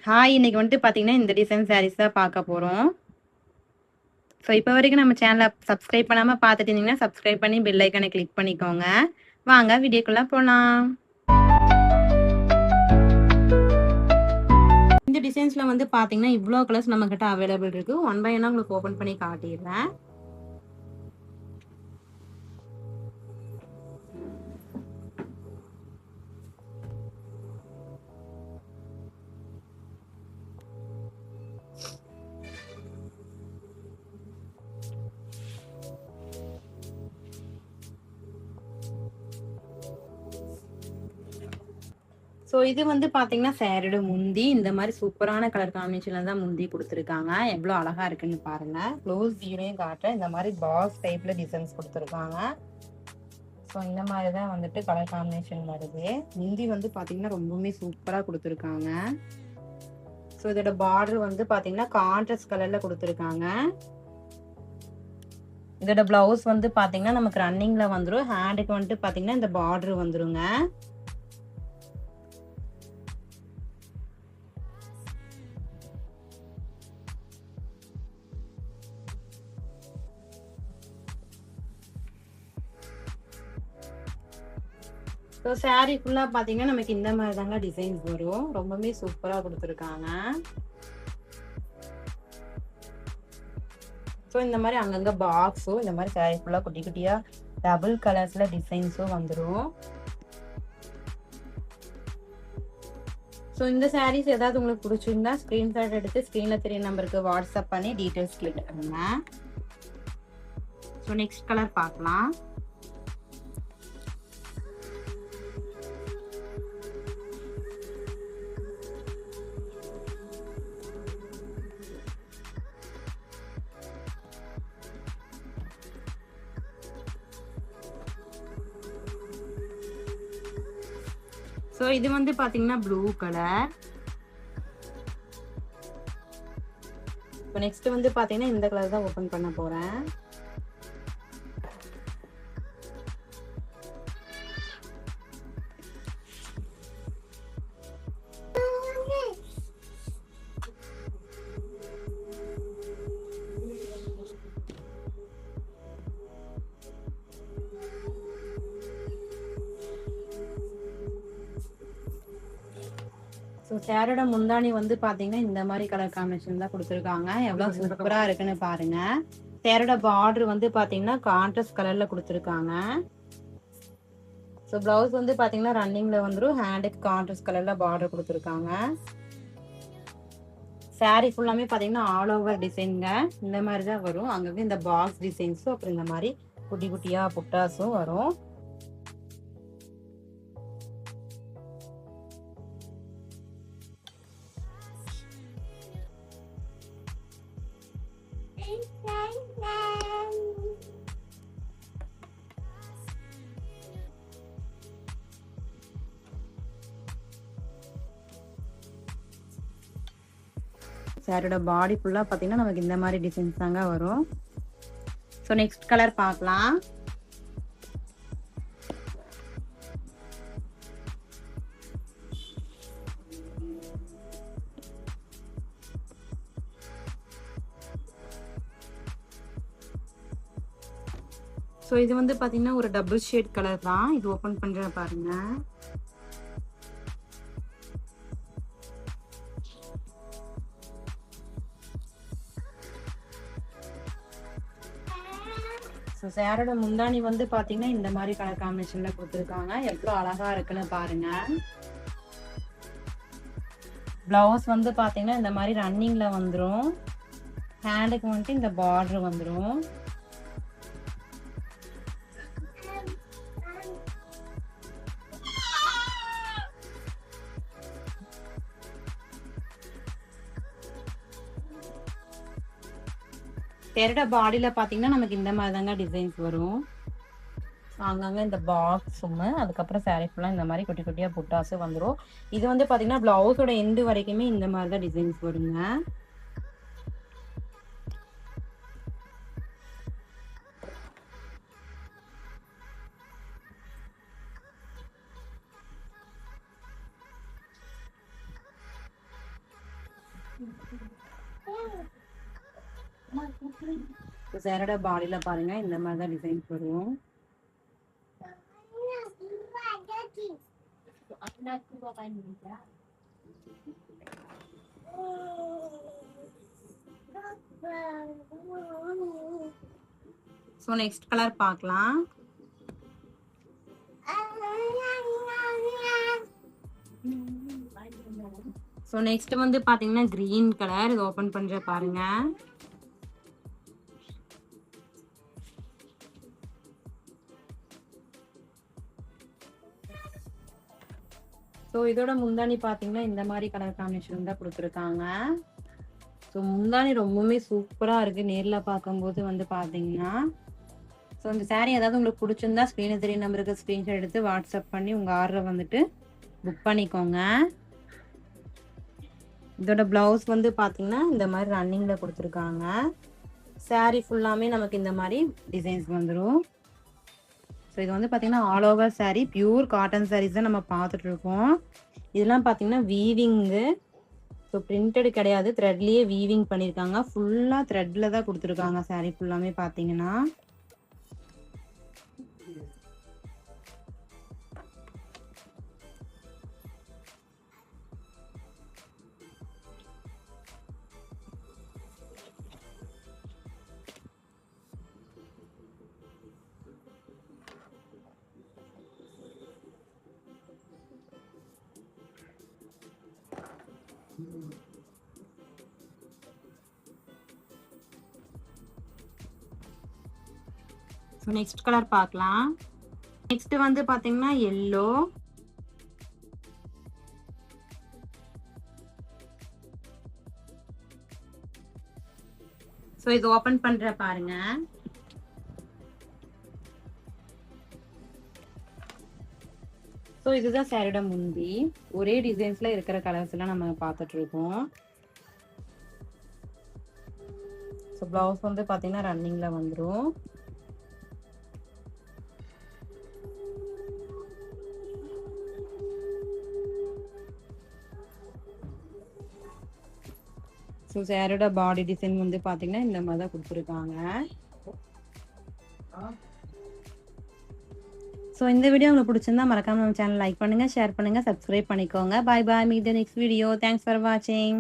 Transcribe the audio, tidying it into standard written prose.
Hi! இன்னைக்கு வந்துட்டு பார்த்தீங்கன்னா, இந்த டிசைன் சாரீஸ் தான் பார்க்க போறோம். ஸோ இப்போ வரைக்கும் நம்ம சேனல சப்ஸ்கிரைப் பண்ணாம பார்த்துட்டு இருந்தீங்கன்னா, சப்ஸ்கிரைப் பண்ணி பெல் ஐக்கான கிளிக் பண்ணிக்கோங்க. வாங்க வீடியோக்குள்ள போலாம். இந்த டிசைன்ஸ்ல வந்து பார்த்தீங்கன்னா, இவ்ளோ கலர்ஸ் நம்மகிட்ட அவைலபிள் இருக்கு. ஒன் பை ஒன்னா உங்களுக்கு ஓப்பன் பண்ணி காட்டிடுறேன். ஸோ இது வந்து பார்த்தீங்கன்னா, சாரியோட முந்தி இந்த மாரி சூப்பரான கலர் காம்பினேஷன்ல தான் முந்தி குடுத்துருக்காங்க. எவ்ளோ அழகா இருக்குன்னு பாருங்க. க்ளோஸ் வியூலயும் காட்டுறேன். இந்த மாரி பாக்ஸ் டைப்ல டிசைன்ஸ் குடுத்துருக்காங்க. ஸோ இந்த மாதிரி தான் வந்துட்டு கலர் காம்பினேஷன் வருது. முந்தி வந்து பார்த்தீங்கன்னா, ரொம்பவுமே சூப்பரா குடுத்துருக்காங்க. ஸோ இதோட பார்டர் வந்து பார்த்தீங்கன்னா, கான்ட்ராஸ்ட் கலர்ல குடுத்துருக்காங்க. இதோட பிளவுஸ் வந்து பார்த்தீங்கன்னா, நமக்கு ரன்னிங்ல வந்துரும். ஹேண்டுக்கு வந்துட்டு பார்த்தீங்கன்னா, இந்த பார்டர் வந்துருங்க. ஸோ சாரி ஃபுல்லா பார்த்தீங்கன்னா, நமக்கு இந்த மாதிரி தாங்க டிசைன்ஸ் வரும். ரொம்பவே சூப்பரா குடுத்துருக்காங்க. ஸோ இந்த மாதிரி அங்கங்க பாக்ஸும் இந்த மாதிரி சாரி ஃபுல்லா குட்டி குட்டியா டபுள் கலர்ஸ்ல டிசைன்ஸும் வந்துரும். ஸோ இந்த சாரீஸ் ஏதாவது உங்களுக்கு பிடிச்சிருந்தா ஸ்க்ரீன்ஷாட் எடுத்து ஸ்க்ரீன்ல தெரிய நம்பருக்கு வாட்ஸ்அப் பண்ணி டீட்டெயில்ஸ் கேட்டுக்கோங்க. ஸோ நெக்ஸ்ட் கலர் பார்க்கலாம். ஸோ இது வந்து பார்த்தீங்கன்னா ப்ளூ கலர். இப்போ நெக்ஸ்ட் வந்து பார்த்தீங்கன்னா இந்த கலர் தான் ஓப்பன் பண்ண போறேன். ஸோ சேரோட முந்தானி வந்து பார்த்தீங்கன்னா இந்த மாதிரி கலர் காம்பினேஷன் தான் கொடுத்துருக்காங்க. எவ்வளோ சூப்பராக இருக்குன்னு பாருங்க. சேரோட பார்டர் வந்து பார்த்தீங்கன்னா கான்ட்ராஸ்ட் கலர்ல கொடுத்துருக்காங்க. ஸோ பிளவுஸ் வந்து பார்த்தீங்கன்னா ரன்னிங்ல வந்துடும். ஹேண்டுக்கு கான்ட்ராஸ்ட் கலர்ல பார்டர் கொடுத்துருக்காங்க. சாரி ஃபுல்லாமே பார்த்தீங்கன்னா ஆல் ஓவர் டிசைனுங்க. இந்த மாதிரி தான் வரும். அங்கங்கே இந்த பாக்ஸ் டிசைன்ஸும் அப்புறம் இந்த மாதிரி குட்டி குட்டியா புட்டாஸும் வரும். சாரியோட பாடி ஃபுல்லா பார்த்தீங்கன்னா நமக்கு இந்த மாதிரி டிசைன்ஸ் தாங்க வரும். ஸோ நெக்ஸ்ட் கலர் பார்க்கலாம். ஸோ இது வந்து பார்த்தீங்கன்னா ஒரு டபுள் ஷேட் கலர் தான். இது ஓப்பன் பண்ற பாருங்க. ஸோ சேரோட முந்தானி வந்து பார்த்தீங்கன்னா இந்த மாதிரி கலர் காம்பினேஷன்ல கொடுத்துருக்காங்க. எவ்வளோ அழகா இருக்குன்னு பாருங்க. பிளவுஸ் வந்து பார்த்தீங்கன்னா இந்த மாதிரி ரன்னிங்ல வந்துடும். ஹேண்டுக்கு வந்துட்டு இந்த பார்டர் வந்துடும். சேரோட பாடியில பார்த்தீங்கன்னா நமக்கு இந்த மாதிரி தாங்க டிசைன்ஸ் வரும். அங்கங்க இந்த பாக்ஸும் அதுக்கப்புறம் சாரி ஃபுல்லா இந்த மாதிரி குட்டி குட்டியா புட்டாஸும் வந்துடும். இது வந்து பார்த்தீங்கன்னா பிளவுஸோட எண்டு வரைக்குமே இந்த மாதிரி தான் டிசைன்ஸ் வருங்க. சேரோட பாடியில பாருங்க இந்த மாதிரி தான் டிசைன்ஸ் வரும். ஸோ நெக்ஸ்ட் கலர் பார்க்கலாம். ஸோ நெக்ஸ்ட் வந்து பாத்தீங்கன்னா கிரீன் கலர். இது ஓபன் பண்ற பாருங்க. ஸோ இதோட முந்தானி பாத்தீங்கன்னா இந்த மாதிரி கலர் காம்பினேஷன் தான் கொடுத்துருக்காங்க. ஸோ முந்தானி ரொம்பவுமே சூப்பரா இருக்கு நேர்ல பார்க்கும்போது வந்து பாத்தீங்கன்னா. ஸோ இந்த சாரீ ஏதாவது உங்களுக்கு பிடிச்சிருந்தா ஸ்க்ரீனில் தெரிய நம்பருக்கு ஸ்க்ரீன்ஷாட் எடுத்து வாட்ஸ்அப் பண்ணி உங்க ஆர்டரை வந்துட்டு புக் பண்ணிக்கோங்க. இதோட பிளவுஸ் வந்து பாத்தீங்கன்னா இந்த மாதிரி ரன்னிங்ல கொடுத்துருக்காங்க. சாரீ ஃபுல்லாமே நமக்கு இந்த மாதிரி டிசைன்ஸ் வந்துடும். ஸோ இது வந்து பாத்தீங்கன்னா all over sari pure cotton saris தான் நம்ம பார்த்துட்டு இருக்கோம். இதெல்லாம் பாத்தீங்கன்னா வீவிங்கு. ஸோ பிரிண்டட் கிடையாது, த்ரெட்லயே வீவிங் பண்ணியிருக்காங்க. ஃபுல்லா த்ரெட்ல தான் கொடுத்துருக்காங்க சாரீ ஃபுல்லாமே பாத்தீங்கன்னா. ஸோ நெக்ஸ்ட் கலர் பார்க்கலாம். நெக்ஸ்ட் வந்து பாத்தீங்கன்னா எல்லோ. ஸோ இது ஓபன் பண்ற பாருங்க. ஸோ இதுதான் சாரியோட முந்தி. ஒரே டிசைன்ஸ்ல இருக்கிற கலர்ஸ் எல்லாம் நம்ம பார்த்துட்டு இருக்கோம். ஸோ பிளவுஸ் வந்து பாத்தீங்கன்னா ரன்னிங்ல வந்துடும். ஸோ சாரியோட பாடி டிசைன் வந்து பாத்தீங்கன்னா இந்த மாதிரி தான் கொடுத்துருக்காங்க. ஸோ இந்த வீடியோ உங்களுக்கு பிடிச்சிருந்தா மறக்காம நம்ம சேனல் லைக் பண்ணுங்க, ஷேர் பண்ணுங்க, சப்ஸ்கிரைப் பண்ணிக்கோங்க. Bye bye. Meet the next video. Thanks for வாட்சிங்.